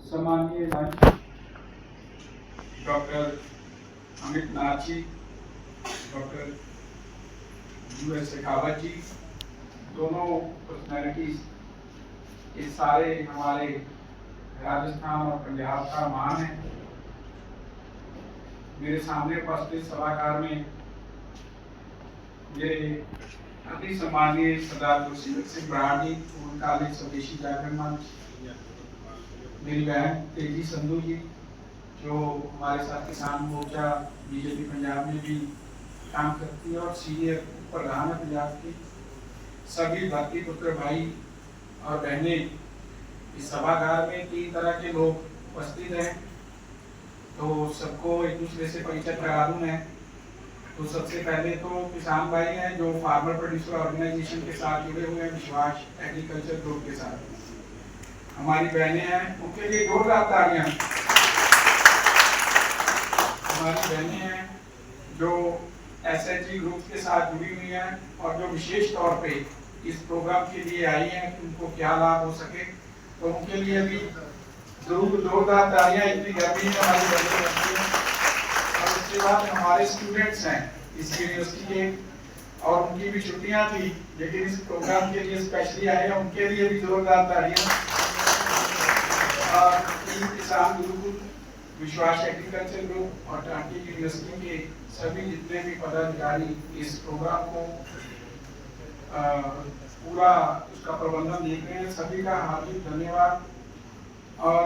सम्माननीय doctor Amit Nath ji, doctor US Shekhawat जी, दोनों personalities ये सारे हमारे राजस्थान और पंजाब का मान है। मेरे सामने उपस्थित सभागार में मेरे अति सम्माननीय सरदार गुरसेवक सिंह बराड़ जी, पूर्णकालीन स्वदेशी जागरण मंच, मेरी बहन तेजी संधू जी जो हमारे साथ किसान मोर्चा बीजेपी पंजाब में भी काम करती है और सीनियर प्रधान है पंजाब की, सभी धरती पुत्र भाई और बहनें इस सभागार में 3 तरह के लोग उपस्थित हैं। तो सबको एक दूसरे से परिचय करा दूं मैं। तो सबसे पहले तो किसान भाई हैं जो फार्मर प्रोड्यूसर ऑर्गेनाइजेशन के साथ जुड़े हुए हैं, विश्वास एग्रीकल्चर ग्रुप के साथ। हमारी बहनें हैं, उनके लिए जोरदार तालियां। हमारी बहनें हैं जो SHG ग्रुप के साथ जुड़ी हुई हैं और जो विशेष तौर पे इस प्रोग्राम के लिए आई हैं कि उनको क्या लाभ हो सके, तो उनके लिए भी जरूर जोरदार तालियां। इतनी गर्मी में हमारी बहनें रहती हैं। और उसके बाद हमारे स्टूडेंट्स हैं इस यूनिवर्सिटी के, और उनकी भी छुट्टियां थी लेकिन इस प्रोग्राम के लिए स्पेशली आए हैं, उनके लिए भी जोरदार तालियां। किसान गुरुकुल, विश्वास एग्रीकल्चर ग्रुप और टांकी यूनिवर्सिटी के सभी जितने भी पदाधिकारी इस प्रोग्राम को पूरा उसका प्रबंधन देख रहे हैं, सभी का हार्दिक धन्यवाद। और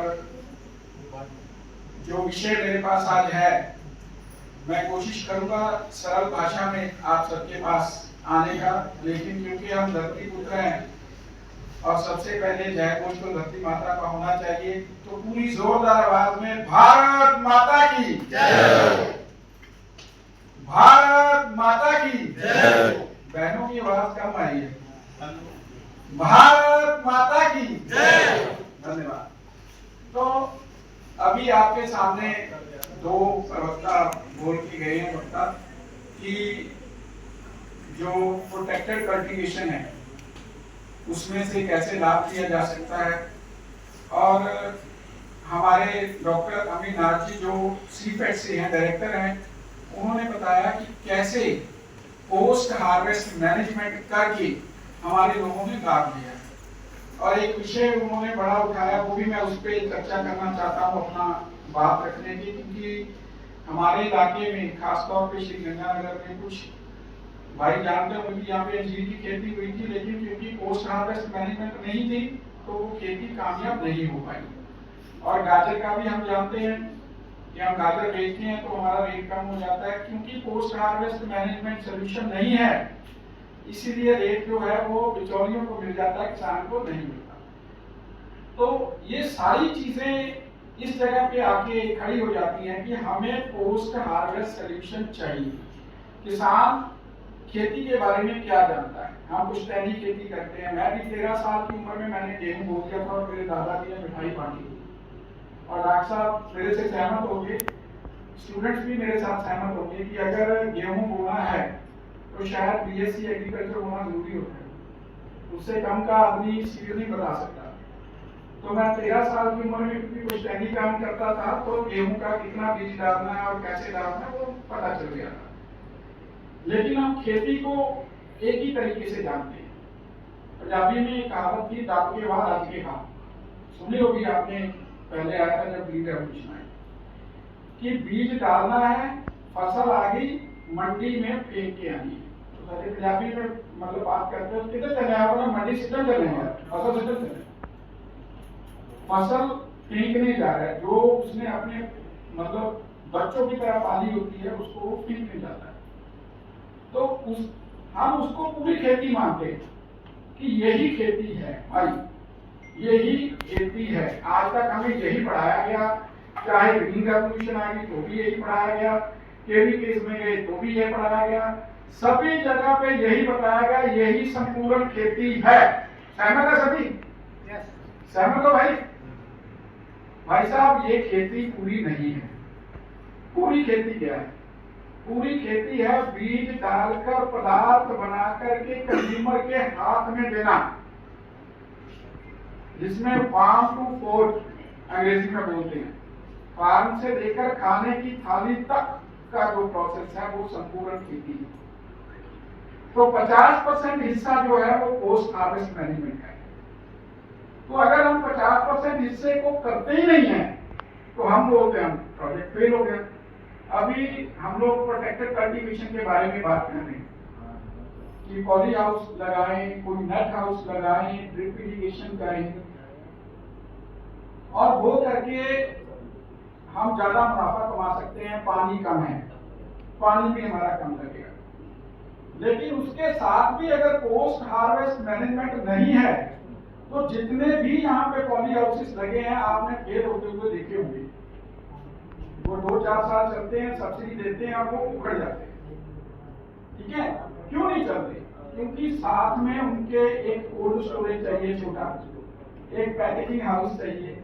जो विषय मेरे पास आज है, मैं कोशिश करूंगा सरल भाषा में आप सबके पास आने का, लेकिन क्योंकि हम धरती पुत्र हैं और सबसे पहले जय घोष तो धरती माता का होना चाहिए, तो पूरी जोरदार आवाज में भारत माता की जय, भारत माता की जय। बहनों की आवाज कम आई है। भारत माता की जय। धन्यवाद। तो अभी आपके सामने 2 प्रवक्ता बोल के गए हैं वक्ता कि जो प्रोटेक्टेड कल्टीवेशन है उसमें से कैसे लाभ लिया जा सकता है। और हमारे डॉक्टर अमित नाथ जी जो CPET से हैं, डायरेक्टर हैं, उन्होंने बताया कि कैसे पोस्ट हार्वेस्ट मैनेजमेंट करके हमारे लोगों ने लाभ लिया। और एक विषय उन्होंने बड़ा उठाया, वो भी मैं उस पर चर्चा करना चाहता हूँ अपना बात रखने की, क्योंकि हमारे इलाके में खासतौर पे श्री गंगानगर में कुछ भाई जानते होंगे कि यहाँ पे अंजीर की खेती हुई थी, लेकिन क्योंकि पोस्ट हार्वेस्ट मैनेजमेंट नहीं थी तो वो खेती कामयाब नहीं हो पाई। और गाजर का भी हम जानते हैं कि हम गाजर बेचते हैं तो हमारा रेट कम हो जाता है, क्योंकि पोस्ट हार्वेस्ट मैनेजमेंट सोल्यूशन नहीं है, इसीलिए रेट जो है वो बिचौलियों को मिल जाता है, किसान को नहीं मिलता। तो ये सारी चीजें इस जगह पे आके खड़ी हो जाती हैं कि हमें पोस्ट हार्वेस्ट सोल्यूशन चाहिए। किसान खेती के बारे में क्या जानता है? हम पुश्तैनी खेती करते हैं। मैं भी 13 साल की उम्र में मैंने गेहूं बो दिया था और मेरे दादाजी ने मिठाई बांटी। और डॉक्टर साहब मेरे से सहमत होंगे, स्टूडेंट्स भी मेरे साथ सहमत होंगे कि अगर गेहूं बोना है तो शायद BSc एग्रीकल्चर होना जरूरी होता है, उससे कम का आदमी सीधे नहीं बता सकता। तो मैं 13 साल की उम्र में क्योंकि पुश्तैनी काम करता था तो गेहूं का कितना बीज डालना है और कैसे डालना है वो पता चल गया था। लेकिन हम खेती को एक ही तरीके से जानते हैं। पंजाबी में एक कहावत थी, दाप के बाद आज के खा, सुनी होगी आपने, पहले आया था जब ग्रीन रेवोल्यूशन आई, कि बीज डालना है, फसल आ गई, मंडी में फेंक के आनी है। तो सारे पंजाबी में मतलब बात करते हैं किधर चले आप ना, मंडी सिस्टम चले हैं, फसल सिस्टम चले, फसल फेंकने जा रहा है, जो उसने अपने मतलब बच्चों की तरह पाली होती है उसको वो फेंकने जाता है। तो हम उसको पूरी खेती मानते हैं कि यही खेती है भाई, यही खेती है। आज तक हमें यही पढ़ाया गया, चाहे ग्रीन रेवोल्यूशन आ गई तो भी यही पढ़ाया गया, केस में गए तो भी यही पढ़ाया गया, सभी जगह पे यही बताया गया, यही संपूर्ण खेती है। सहमत है सभी? सहमत हो भाई? भाई साहब ये खेती पूरी नहीं है। पूरी खेती क्या है? पूरी खेती है बीज डालकर पदार्थ बनाकर के कंज्यूमर के हाथ में देना। जिसमें फार्म टू फोर्क अंग्रेजी में बोलते हैं, फार्म से लेकर खाने की थाली तक का जो प्रोसेस है वो संपूर्ण खेती है। तो 50% हिस्सा जो है वो पोस्ट हार्वेस्ट मैनेजमेंट है। तो अगर हम 50% हिस्से को करते ही नहीं है तो हम बोलते हैं हम प्रोजेक्ट फेल हो गया। अभी हम लोग प्रोटेक्टेड कल्टीवेशन के बारे में बात कर रहे हैं कि पॉली हाउस लगाएं, कोई नेट हाउस लगाएं, ड्रिप इरिगेशन करें, और वो करके हम ज्यादा मुनाफा कमा सकते हैं। पानी कम है, पानी भी हमारा कम लगेगा, लेकिन उसके साथ भी अगर पोस्ट हार्वेस्ट मैनेजमेंट नहीं है तो जितने भी यहाँ पे पॉली हाउसेस लगे हैं आपने फेल होते हुए देखे होंगे। वो 2-4 साल चलते हैं, सब्सिडी देते हैं और वो उखड़ जाते हैं। ठीक है, क्यों नहीं चलते? क्योंकि साथ में उनके एक कोल्ड स्टोरेज चाहिए छोटा, एक पैकेजिंग हाउस चाहिए,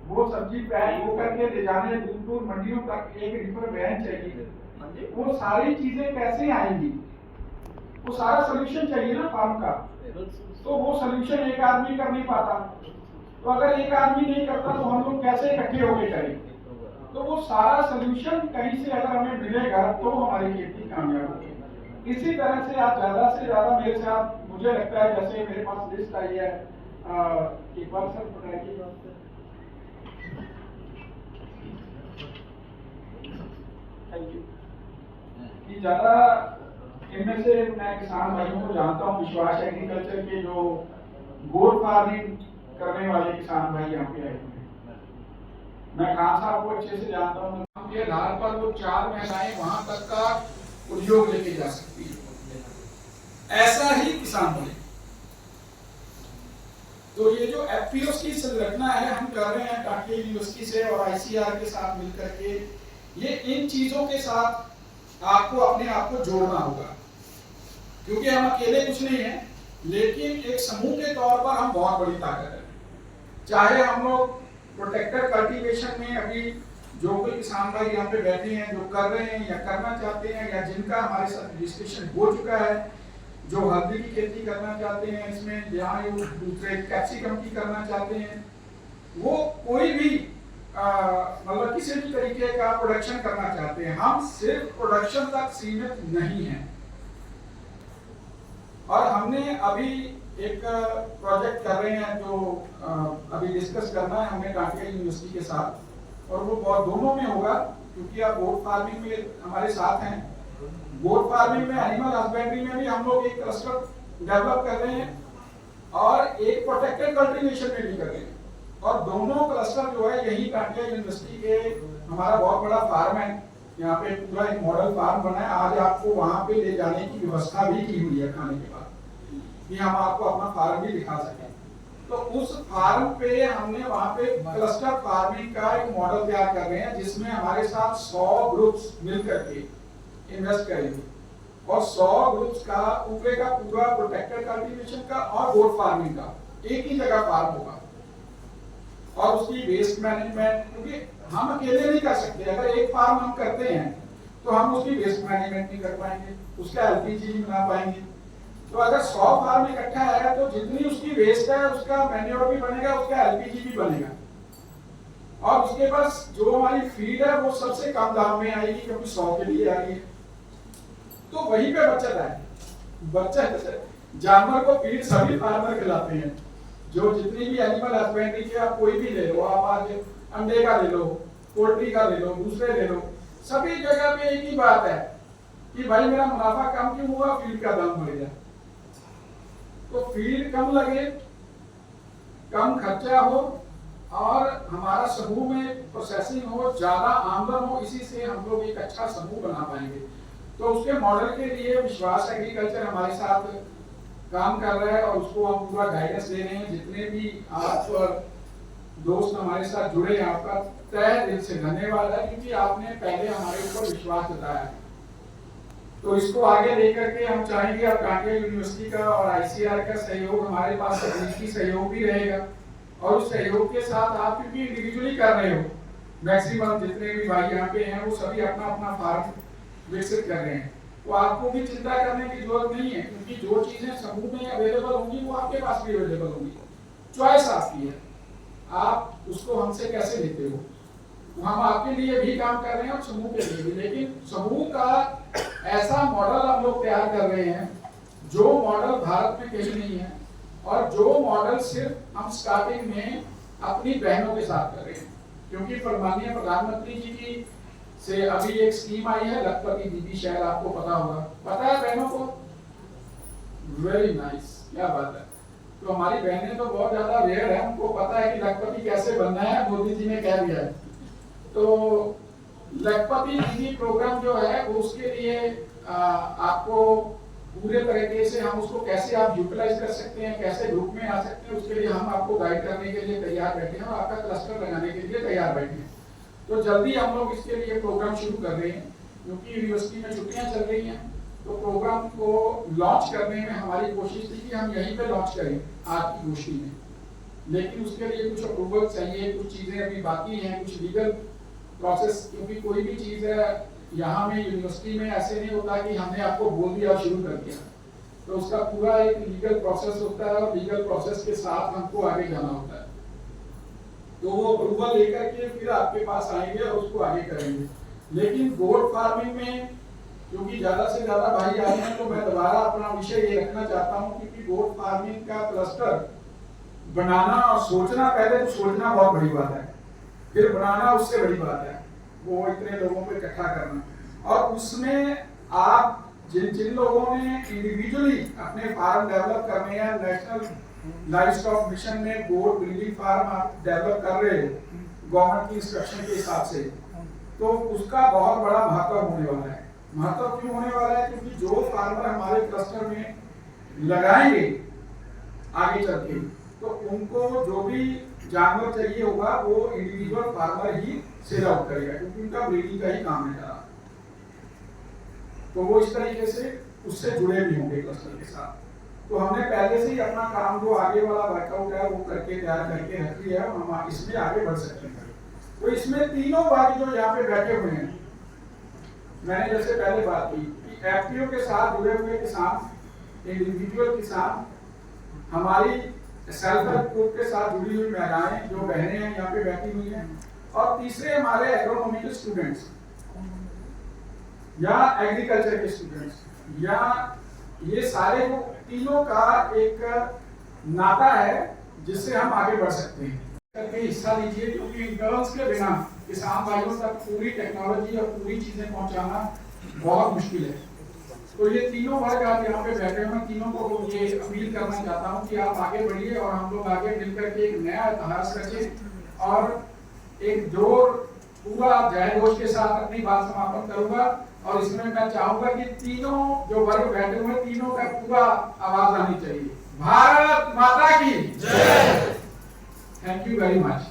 वो सब्जी पैक हो करके ले जाने दूर मंडियों तक एक रिफर वैन चाहिए। वो सारी चीजें कैसे आएंगी? वो सारा सोल्यूशन चाहिए ना फार्म का, तो वो सोल्यूशन एक आदमी कर नहीं पाता। तो अगर एक आदमी नहीं करता तो हम लोग कैसे इकट्ठे होके करें? तो वो सारा सोल्यूशन कहीं से अगर हमें मिलेगा तो हमारी खेती कामयाब होगी। इसी तरह से आप ज्यादा से ज्यादा मेरे साथ, मुझे लगता है जैसे मेरे पास लिस्ट आई है, एक बार सर बताइए। Thank you. कि ज्यादा इनमें से मैं किसान भाइयों को जानता हूँ, विश्वास एग्रीकल्चर के जो गोट फार्मिंग करने वाले किसान भाई यहाँ पे आए हुए हैं। मैं खान साहब को अच्छे से जानता हूँ, के आधार पर वो 4 महिलाएं वहां तक का उद्योग लेके जा सकती है। ऐसा ही किसान भाई, तो ये जो एफपीओ की संरचना है हम कर रहे हैं टाटा यूनिवर्सिटी से और आईसीआर के साथ मिलकर के, ये इन चीजों के साथ आपको अपने आप को जोड़ना होगा, क्योंकि हम अकेले कुछ नहीं है, लेकिन एक समूह के तौर पर हम बहुत बड़ी ताकत है। चाहे हम लोग प्रोटेक्टेड कल्टीवेशन में अभी जो कोई किसान भाई यहाँ पे बैठे हैं, जो कर रहे हैं या करना चाहते हैं, या जिनका हमारे साथ रजिस्ट्रेशन हो चुका है, जो हल्दी की खेती करना चाहते हैं, इसमें जहाँ दूसरे कैप्सिकम की करना चाहते हैं, वो कोई भी मतलब किसी भी तरीके का प्रोडक्शन करना चाहते हैं, हम सिर्फ प्रोडक्शन तक सीमित नहीं है। और हमने अभी एक प्रोजेक्ट कर रहे हैं जो अभी डिस्कस करना है हमें टाटा यूनिवर्सिटी के साथ, और वो बहुत दोनों में होगा, क्योंकि आप गोट फार्मिंग में हमारे साथ हैं। गोट फार्मिंग में, एनिमल हस्बेंड्री में भी हम लोग एक क्लस्टर डेवलप कर रहे हैं और एक प्रोटेक्टेड कल्टीवेशन में भी कर रहे हैं, और दोनों क्लस्टर जो है यही टाटा यूनिवर्सिटी के, हमारा बहुत बड़ा फार्म है यहाँ पे, पूरा एक मॉडल फार्म बना है। आज आपको वहां पे ले जाने की व्यवस्था भी की हुई है खाने के बाद, कि हम आपको अपना फार्म भी दिखा सकें। तो उस फार्म पे हमने वहां पे क्लस्टर फार्मिंग का एक मॉडल तैयार कर रहे हैं, जिसमें हमारे साथ 100 ग्रुप्स मिलकर के इन्वेस्ट करेंगे, और 100 ग्रुप्स का ऊपर का पूरा प्रोटेक्टेड कल्टीवेशन का और गोट फार्मिंग का एक ही जगह फार्म होगा, और उसकी वेस्ट मैनेजमेंट, क्योंकि हम अकेले नहीं कर सकते। अगर एक फार्म हम करते हैं तो हम उसकी वेस्ट मैनेजमेंट नहीं कर पाएंगे, उसका एलपीजी नहीं बना पाएंगे। तो अगर 100 फार्म इकट्ठा है तो जितनी उसकी वेस्ट है उसका मैन्योर भी बनेगा, उसका एलपीजी भी बनेगा, और उसके पास जो हमारी फीड है वो सबसे कम दाम में आएगी, क्योंकि 100 के लिए आ रही है। तो वहीं पे बचत है। बचत, जानवर को फीड सभी फार्मर खिलाते हैं, जो जितनी भी एनिमल हस्बेंड्री के आप कोई भी ले लो, आप आज अंडे का ले लो, पोल्ट्री का ले लो, दूसरे ले लो, सभी जगह पे एक ही बात है कि भाई मेरा मुनाफा कम क्यों हुआ, फीड का दाम बढ़ गया। तो फीड कम लगे, कम खर्चा हो, और हमारा समूह में प्रोसेसिंग हो, ज्यादा आमदन हो, इसी से हम लोग एक अच्छा समूह बना पाएंगे। तो उसके मॉडल के लिए विश्वास एग्रीकल्चर हमारे साथ काम कर रहा है, और उसको हम पूरा गाइडेंस दे रहे हैं। जितने भी आप दोस्त हमारे साथ जुड़े हैं, आपका तहे दिल से धन्यवाद है, क्योंकि आपने पहले हमारे ऊपर विश्वास जताया। तो इसको आगे लेकर के हम चाहेंगे अब टाटा यूनिवर्सिटी का और आईसीआर का सहयोग, हमारे पास तकनीकी सहयोग भी रहेगा, और उस सहयोग के साथ आप क्योंकि इंडिविजुअली कर रहे हो, मैक्सिमम जितने भी भाई यहाँ पे हैं वो सभी अपना अपना फार्म विकसित कर रहे हैं, तो आपको भी चिंता करने की जरूरत नहीं है, क्योंकि जो चीजें समूह में अवेलेबल होंगी वो आपके पास भी अवेलेबल होंगी। चॉइस आपकी है, आप उसको हमसे कैसे लेते हो। तो हम आपके लिए भी काम कर रहे हैं और समूह के लिए भी, लेकिन समूह का ऐसा मॉडल हम लोग तैयार कर रहे हैं जो मॉडल भारत में कहीं नहीं है, और जो मॉडल सिर्फ हम स्टार्टिंग में अपनी बहनों के साथ कर रहे हैं। क्योंकि माननीय प्रधानमंत्री जी की से अभी एक स्कीम आई है लखपति दीदी, शायद आपको पता होगा, पता है बहनों को? वेरी नाइस, क्या बात है। तो हमारी बहनें तो बहुत ज्यादा रेयर है, उनको पता है कि लखपति कैसे बनना है, मोदी जी ने कह दिया है। तो लखपति दीदी प्रोग्राम जो है वो उसके लिए आपको पूरे तरीके से हम उसको कैसे आप यूटिलाइज कर सकते हैं, कैसे ग्रुप में आ सकते हैं, उसके लिए हम आपको गाइड करने के लिए तैयार बैठे हैं और आपका क्लस्टर लगाने के लिए तैयार बैठे हैं। तो जल्दी हम लोग इसके लिए प्रोग्राम शुरू कर रहे हैं, क्योंकि यूनिवर्सिटी में छुट्टियां चल रही हैं। तो प्रोग्राम को लॉन्च करने में हमारी कोशिश थी कि हम यहीं पे लॉन्च करें आज की गोष्ठी में, लेकिन उसके लिए कुछ अप्रूवल चाहिए, कुछ चीजें अभी बाकी हैं, कुछ लीगल प्रोसेस, क्योंकि कोई भी चीज है यहाँ में यूनिवर्सिटी में ऐसे नहीं होता कि हमने आपको बोल दिया शुरू कर दिया। तो उसका पूरा एक लीगल प्रोसेस होता है और लीगल प्रोसेस के साथ हमको आगे जाना होता है। तो वो अप्रूवल लेकर के फिर आपके पास आएंगे और उसको आगे करेंगे। लेकिन गोट फार्मिंग में क्योंकि ज्यादा से ज्यादा भाई आ रहे हैं, तो मैं दोबारा अपना विषय ये रखना चाहता हूँ, क्योंकि गोट फार्मिंग का क्लस्टर बनाना और सोचना, पहले तो सोचना बहुत बड़ी बात है, फिर बनाना उससे बड़ी बात है, वो इतने लोगों को इकट्ठा करना। और उसमें आप जिन लोगों ने इंडिविजुअली अपने फार्म डेवलप करने हैं, नेशनल लाइवस्टॉक मिशन में गोट ब्रीडिंग फार्म आप डेवलप कर रहे हो गवर्नमेंट की इंस्ट्रक्शन के हिसाब से, तो उसका बहुत बड़ा महत्व होने वाला है। महत्व क्यों होने वाला है? क्योंकि जो फार्मर हमारे क्लस्टर में लगाएंगे आगे चल के, तो उनको जो भी जानवर चाहिए होगा वो इंडिविजुअल फार्मर ही सेल आउट करेगा, क्योंकि उनका ब्रीडिंग का ही काम है। तो वो इस तरीके से उससे जुड़े भी होंगे क्लस्टर के साथ। तो हमने पहले से ही अपना काम जो आगे वाला वर्कआउट है वो करके तैयार करके रख लिया है, हम इसमें आगे बढ़ सकते हैं। तो इसमें तीनों बात जो यहाँ पे बैठे हुए हैं, मैंने जैसे पहले बात की कि एफपीओ के साथ जुड़े हुए किसान, इंडिविजुअल किसान, हमारी सेल्फ हेल्प ग्रुप के साथ जुड़ी हुई महिलाएं जो बहनें हैं यहाँ पे बैठी हुई हैं, और तीसरे हमारे एग्रोनॉमिकल स्टूडेंट्स या एग्रीकल्चर के स्टूडेंट्स, या ये सारे जो तीनों का एक नाता है जिससे हम आगे बढ़ सकते हैं। करके हिस्सा लीजिए, क्योंकि इंटर्न्स के बिना किसान भाइयों तक पूरी टेक्नोलॉजी और पूरी चीजें पहुंचाना बहुत मुश्किल है। तो ये तीनों वर्ग आज यहाँ पे बैठे हैं, तीनों को ये अपील करना चाहता हूँ कि आप आगे बढ़िए और हम लोग आगे मिलकर के एक नया इतिहास रचें। और एक जोर पूरा जय घोष के साथ अपनी बात समापन करूंगा, और इसमें मैं चाहूंगा कि तीनों जो वर्ग बैठे हुए तीनों का पूरा आवाज आनी चाहिए। भारत माता की जय। Thank you very much.